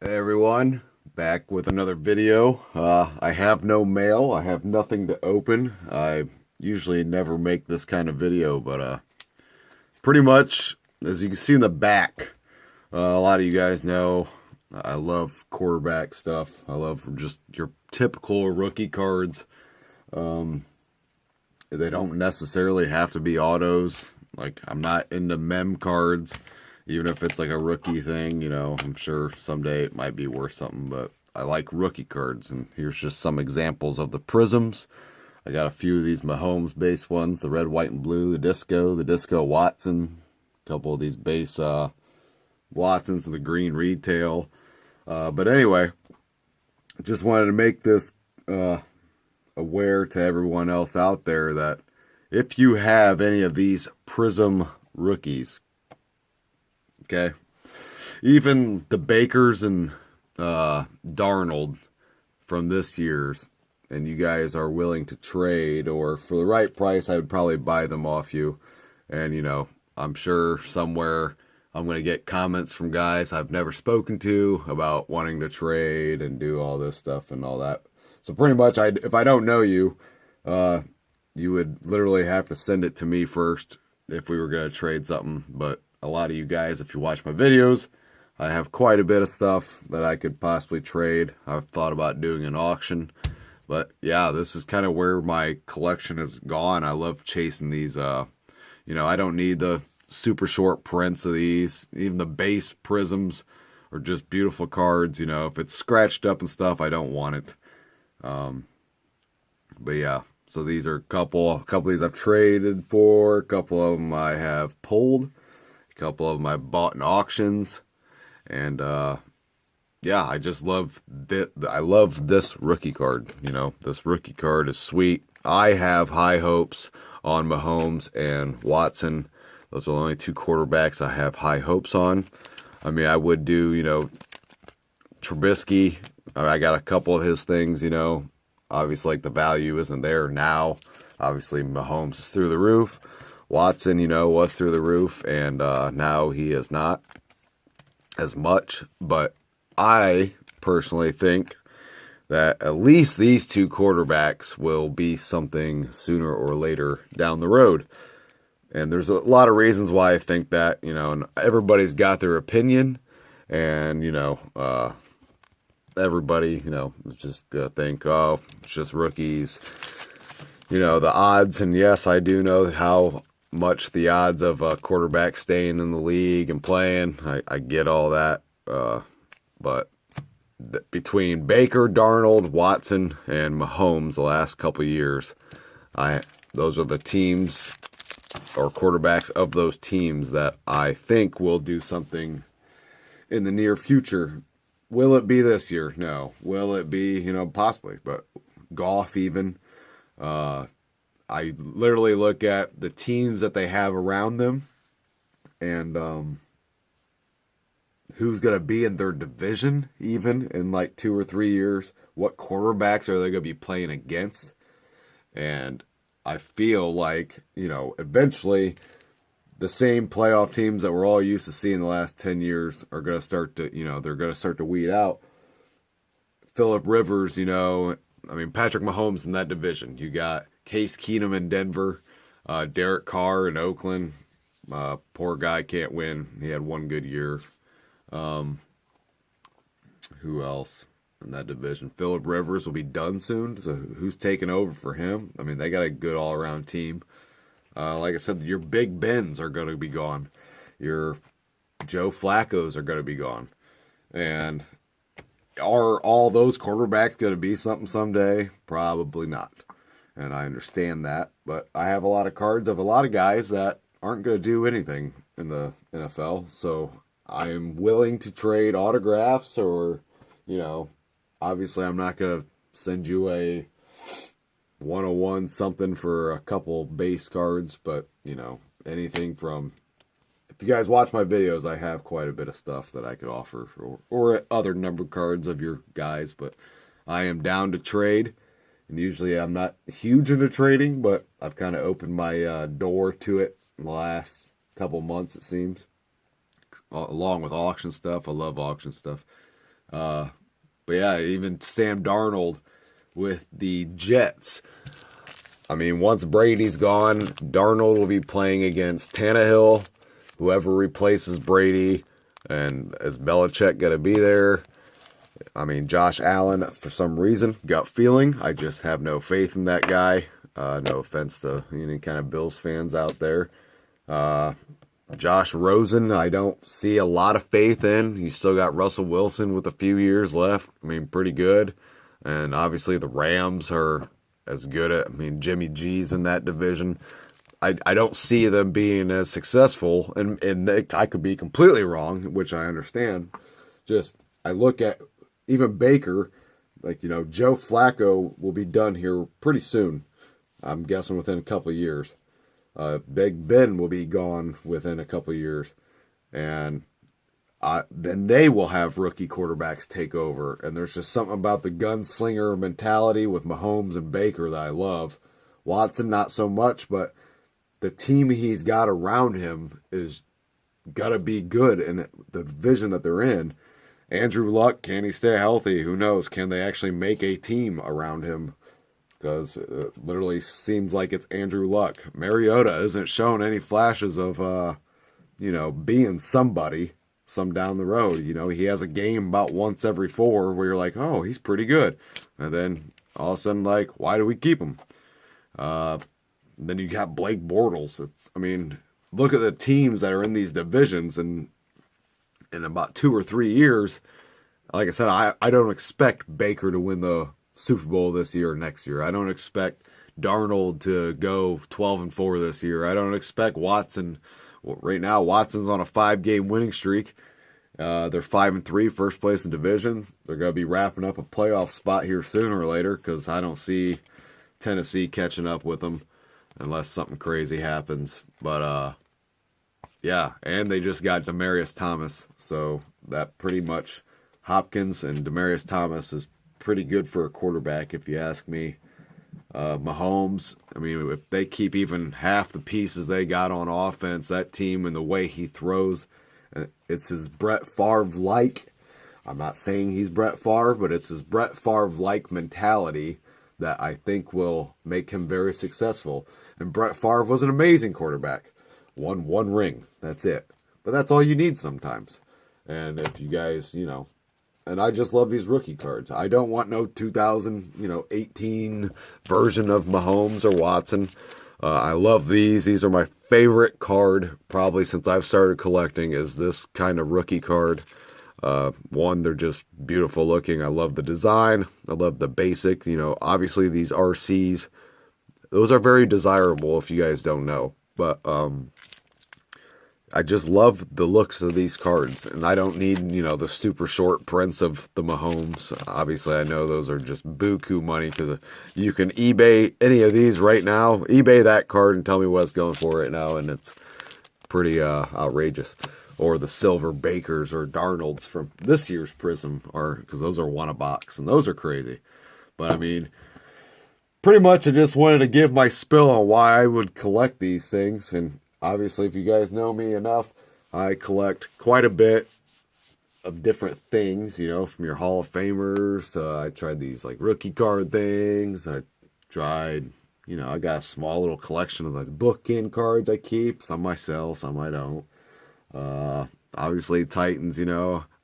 Hey everyone, back with another video. I have no mail. I have nothing to open. I usually never make this kind of video, but pretty much, as you can see in the back, a lot of you guys know I love quarterback stuff. I love just your typical rookie cards. They don't necessarily have to be autos. Like, I'm not into mem cards, even if it's like a rookie thing, I'm sure someday it might be worth something, but I like rookie cards, and here's just some examples of the Prizms. I got a few of these Mahomes base ones, the red, white, and blue, the Disco Watson, a couple of these base Watsons, the green retail. But anyway, just wanted to make this aware to everyone else out there that if you have any of these Prizm rookies, okay, even the Bakers and Darnold from this year's, and you guys are willing to trade, or for the right price, I would probably buy them off you. And, I'm sure somewhere I'm going to get comments from guys I've never spoken to about wanting to trade and do all this stuff and all that. So pretty much, if I don't know you, you would literally have to send it to me first if we were going to trade something. But a lot of you guys, if you watch my videos, I have quite a bit of stuff that I could possibly trade. I've thought about doing an auction. But yeah, this is kind of where my collection has gone. I love chasing these. I don't need the super short prints of these. Even the base Prizms are just beautiful cards. If it's scratched up and stuff, I don't want it. But yeah, so these are a couple of these I've traded for. A couple of them I have pulled. A couple of them I bought in auctions. And yeah, I just love I love this rookie card. This rookie card is sweet. I have high hopes on Mahomes and Watson. Those are the only two quarterbacks I have high hopes on. I mean, I would do, Trubisky. I got a couple of his things, Obviously, like, the value isn't there now. Obviously, Mahomes is through the roof. Watson, was through the roof, and now he is not as much. But I personally think that at least these two quarterbacks will be something sooner or later down the road. And there's a lot of reasons why I think that, and everybody's got their opinion. And, everybody, is just going to think, oh, it's just rookies. The odds, and yes, I do know how much the odds of a quarterback staying in the league and playing. I get all that. But between Baker, Darnold, Watson, and Mahomes the last couple of years, those are the teams or quarterbacks of those teams that I think will do something in the near future. Will it be this year? No. Will it be, possibly, but Goff even. I literally look at the teams that they have around them and who's going to be in their division even in like 2 or 3 years. What quarterbacks are they going to be playing against? And I feel like, eventually the same playoff teams that we're all used to seeing the last 10 years are going to start to, they're going to start to weed out. Phillip Rivers, Patrick Mahomes in that division. You got Case Keenum in Denver, Derek Carr in Oakland. Poor guy can't win. He had one good year. Who else in that division? Phillip Rivers will be done soon. So who's taking over for him? I mean, they got a good all-around team. Like I said, your Big Bens are going to be gone. Your Joe Flacco's are going to be gone. And are all those quarterbacks going to be something someday? Probably not. And I understand that. But I have a lot of cards of a lot of guys that aren't going to do anything in the NFL. So I'm willing to trade autographs or, obviously I'm not going to send you a 101 something for a couple base cards, but, anything from, if you guys watch my videos, I have quite a bit of stuff that I could offer or other numbered cards of your guys, but I am down to trade. And usually I'm not huge into trading, but I've kind of opened my door to it in the last couple months, it seems. Along with auction stuff. I love auction stuff. But yeah, even Sam Darnold with the Jets. I mean, once Brady's gone, Darnold will be playing against Tannehill, whoever replaces Brady, and is Belichick going to be there? I mean, Josh Allen, for some reason, gut feeling, I just have no faith in that guy. No offense to any kind of Bills fans out there. Josh Rosen, I don't see a lot of faith in. You still got Russell Wilson with a few years left. I mean, pretty good. And obviously the Rams are as good at, I mean, Jimmy G's in that division. I don't see them being as successful, and I could be completely wrong, which I understand. Just, I look at even Baker, like, you know, Joe Flacco will be done here pretty soon. I'm guessing within a couple of years. Big Ben will be gone within a couple of years. And then they will have rookie quarterbacks take over. And there's just something about the gunslinger mentality with Mahomes and Baker that I love. Watson, not so much, but the team he's got around him is got to be good in the division that they're in. Andrew Luck, can he stay healthy? Who knows? Can they actually make a team around him? Because it literally seems like it's Andrew Luck. Mariota isn't showing any flashes of, being somebody some down the road. You know, he has a game about once every 4 where you're like, oh, he's pretty good. And then all of a sudden, like, why do we keep him? Then you got Blake Bortles. Look at the teams that are in these divisions, and in about 2 or 3 years, like I said, I don't expect Baker to win the Super Bowl this year or next year. I don't expect Darnold to go 12-4 this year. I don't expect Watson. Well, right now, Watson's on a 5-game winning streak. They're 5-3, first place in division. They're going to be wrapping up a playoff spot here sooner or later, because I don't see Tennessee catching up with them unless something crazy happens. But yeah, and they just got Demaryius Thomas, so that pretty much, Hopkins and Demaryius Thomas is pretty good for a quarterback, if you ask me. Mahomes, I mean, if they keep even half the pieces they got on offense, that team and the way he throws, it's his Brett Favre-like. I'm not saying he's Brett Favre, but it's his Brett Favre-like mentality that I think will make him very successful. And Brett Favre was an amazing quarterback. Won 1 ring. That's it. But that's all you need sometimes. And if you guys, and I just love these rookie cards. I don't want no 2018 version of Mahomes or Watson. I love these. These are my favorite card probably since I've started collecting, is this kind of rookie card. One, they're just beautiful looking. I love the design. I love the basic. Obviously these RCs, those are very desirable if you guys don't know. But I just love the looks of these cards, and I don't need, the super short prints of the Mahomes. Obviously, I know those are just buku money, because you can eBay any of these right now. eBay that card and tell me what it's going for right now, and it's pretty outrageous. Or the silver Bakers or Darnolds from this year's Prizm, because those are 1 a box, and those are crazy. But pretty much I just wanted to give my spill on why I would collect these things. And obviously, if you guys know me enough, I collect quite a bit of different things, from your Hall of Famers. I tried these like rookie card things. I tried, I got a small little collection of like bookend cards I keep. Some I sell, some I don't. Obviously Titans,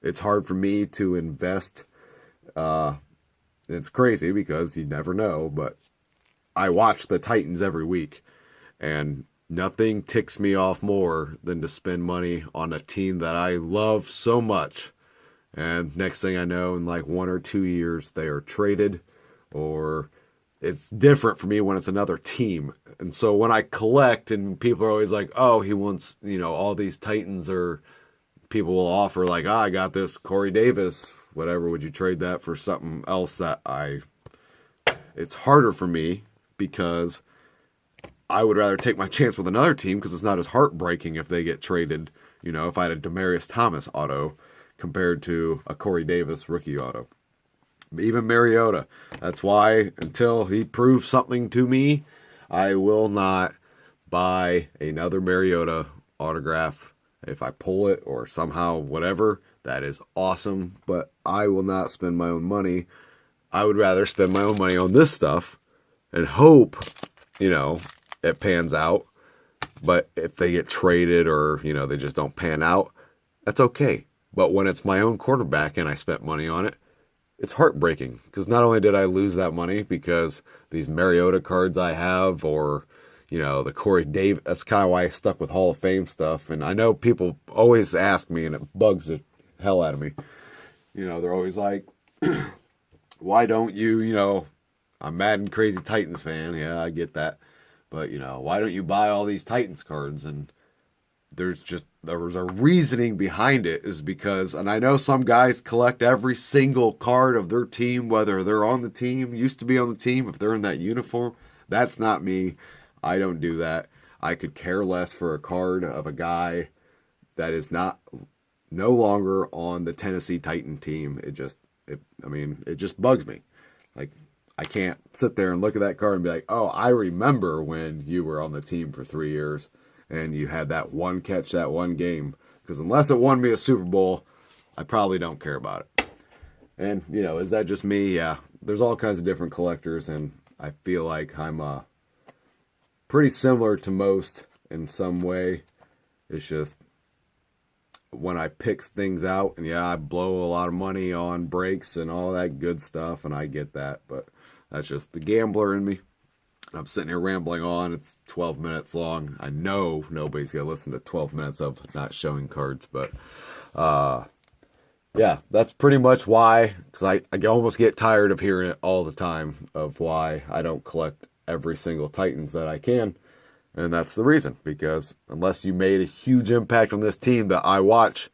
it's hard for me to invest. It's crazy because you never know, but I watch the Titans every week, and nothing ticks me off more than to spend money on a team that I love so much. And next thing I know, in like 1 or 2 years, they are traded, or it's different for me when it's another team. And so when I collect, and people are always like, oh, he wants, all these Titans, or people will offer like, I got this Corey Davis, whatever, would you trade that for something else that it's harder for me, because I would rather take my chance with another team, because it's not as heartbreaking if they get traded, if I had a Demaryius Thomas auto compared to a Corey Davis rookie auto. Even Mariota. That's why, until he proves something to me, I will not buy another Mariota autograph. If I pull it or somehow whatever, that is awesome, but I will not spend my own money. I would rather spend my own money on this stuff and hope, it pans out. But if they get traded or, they just don't pan out, that's okay. But when it's my own quarterback and I spent money on it, it's heartbreaking. Because not only did I lose that money because these Mariota cards I have or, the Corey Davis, that's kind of why I stuck with Hall of Fame stuff. And I know people always ask me, and it bugs the hell out of me. They're always like, why don't you, I'm Madden Crazy Titans fan. Yeah, I get that. But, why don't you buy all these Titans cards? And there was a reasoning behind it is because, and I know some guys collect every single card of their team, whether they're on the team, used to be on the team, if they're in that uniform. That's not me. I don't do that. I could care less for a card of a guy that is no longer on the Tennessee Titan team. It just bugs me. Like, I can't sit there and look at that card and be like, oh, I remember when you were on the team for 3 years and you had that one catch, that one game. Because unless it won me a Super Bowl, I probably don't care about it. And, is that just me? Yeah, there's all kinds of different collectors, and I feel like I'm pretty similar to most in some way. It's just when I pick things out, and I blow a lot of money on breaks and all that good stuff, and I get that, but that's just the gambler in me. I'm sitting here rambling on. It's 12 minutes long. I know nobody's going to listen to 12 minutes of not showing cards, but that's pretty much why, because I almost get tired of hearing it all the time of why I don't collect every single Titans that I can. And that's the reason, because unless you made a huge impact on this team that I watch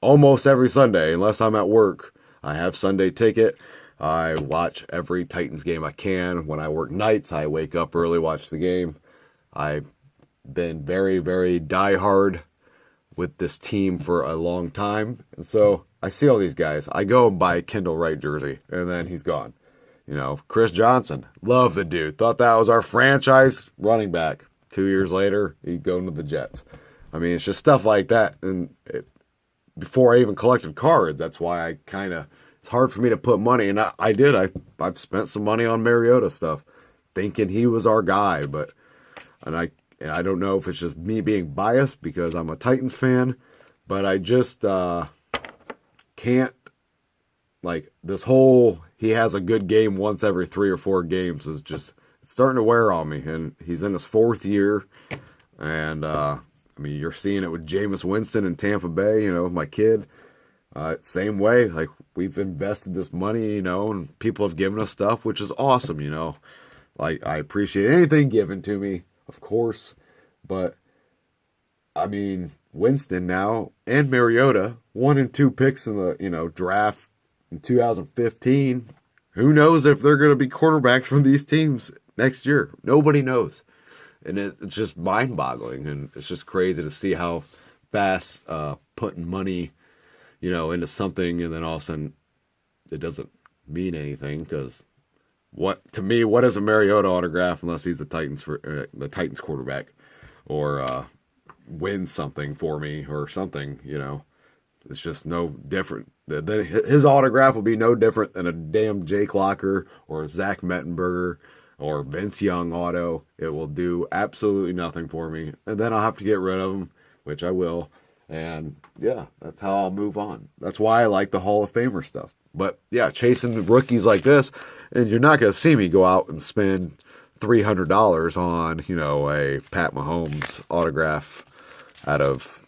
almost every Sunday, unless I'm at work, I have Sunday ticket. I watch every Titans game I can. When I work nights, I wake up early, watch the game. I've been very, very diehard with this team for a long time. And so I see all these guys. I go and buy a Kendall Wright jersey, and then he's gone. Chris Johnson, love the dude. Thought that was our franchise running back. 2 years later, he'd go into the Jets. I mean, it's just stuff like that. And before I even collected cards, that's why it's hard for me to put money. And I did. I've spent some money on Mariota stuff, thinking he was our guy. And I don't know if it's just me being biased because I'm a Titans fan, but I just can't, like, this whole he has a good game once every 3 or 4 games is just, it's starting to wear on me. And he's in his 4th year. And, you're seeing it with Jameis Winston in Tampa Bay, my kid. Same way, like, we've invested this money, and people have given us stuff, which is awesome, Like, I appreciate anything given to me, of course. But, Winston now and Mariota, 1 and 2 picks in the, draft in 2015. Who knows if they're going to be quarterbacks from these teams next year? Nobody knows. And it's just mind-boggling, and it's just crazy to see how fast putting money, into something, and then all of a sudden it doesn't mean anything. Because what is a Mariota autograph unless he's the Titans quarterback, or wins something for me or something? It's just no different. His autograph will be no different than a damn Jake Locker or a Zach Mettenberger or Vince Young auto. It will do absolutely nothing for me. And then I'll have to get rid of them, which I will. And that's how I'll move on. That's why I like the Hall of Famer stuff. But chasing rookies like this, and you're not going to see me go out and spend $300 on, a Pat Mahomes autograph out of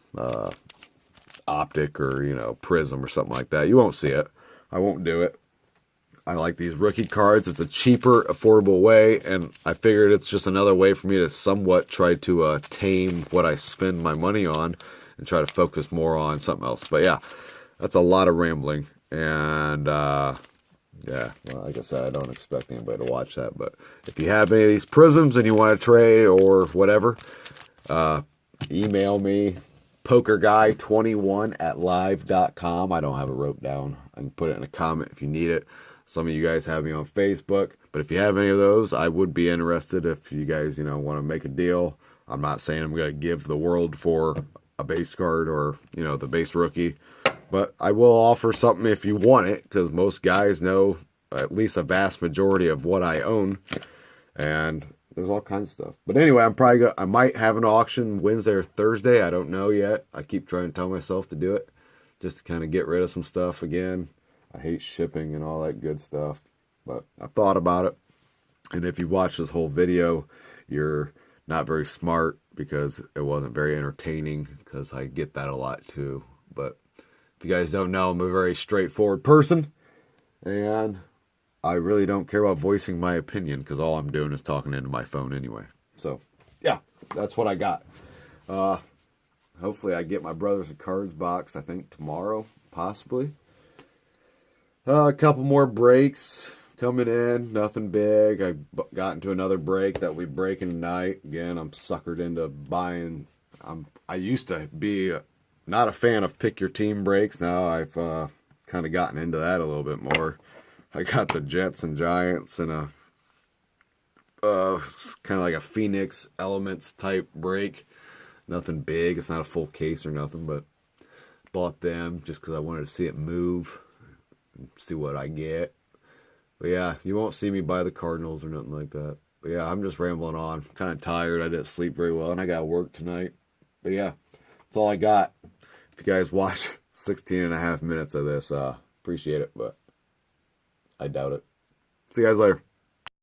Optic or, Prizm or something like that. You won't see it. I won't do it. I like these rookie cards. It's a cheaper, affordable way, and I figured it's just another way for me to somewhat try to tame what I spend my money on and try to focus more on something else. But that's a lot of rambling. And well, like I said, I don't expect anybody to watch that. But if you have any of these Prizms and you want to trade or whatever, email me, pokerguy21@live.com. I don't have it wrote down. I can put it in a comment if you need it. Some of you guys have me on Facebook. But if you have any of those, I would be interested if you guys, want to make a deal. I'm not saying I'm going to give the world for a base card or, the base rookie. But I will offer something if you want it, because most guys know at least a vast majority of what I own. And there's all kinds of stuff. But anyway, I might have an auction Wednesday or Thursday. I don't know yet. I keep trying to tell myself to do it, just to kind of get rid of some stuff again. I hate shipping and all that good stuff, but I've thought about it. And if you watch this whole video, you're not very smart, because it wasn't very entertaining, because I get that a lot too. But if you guys don't know, I'm a very straightforward person, and I really don't care about voicing my opinion, because all I'm doing is talking into my phone anyway. So, yeah, that's what I got. Hopefully I get my Brothers of Cards box, I think, tomorrow, possibly. A couple more breaks coming in, nothing big. I got into another break that we breaking tonight. Again, I'm suckered into buying. I used to be not a fan of pick your team breaks. Now I've kind of gotten into that a little bit more. I got the Jets and Giants and a kind of like a Phoenix Elements type break. Nothing big. It's not a full case or nothing, but bought them just because I wanted to see it move. See what I get. But yeah, you won't see me buy the Cardinals or nothing like that. But yeah, I'm just rambling on. Kind of tired. I didn't sleep very well, and I got work tonight. But yeah, that's all I got. If you guys watch 16 and a half minutes of this, appreciate it, but I doubt it. See you guys later.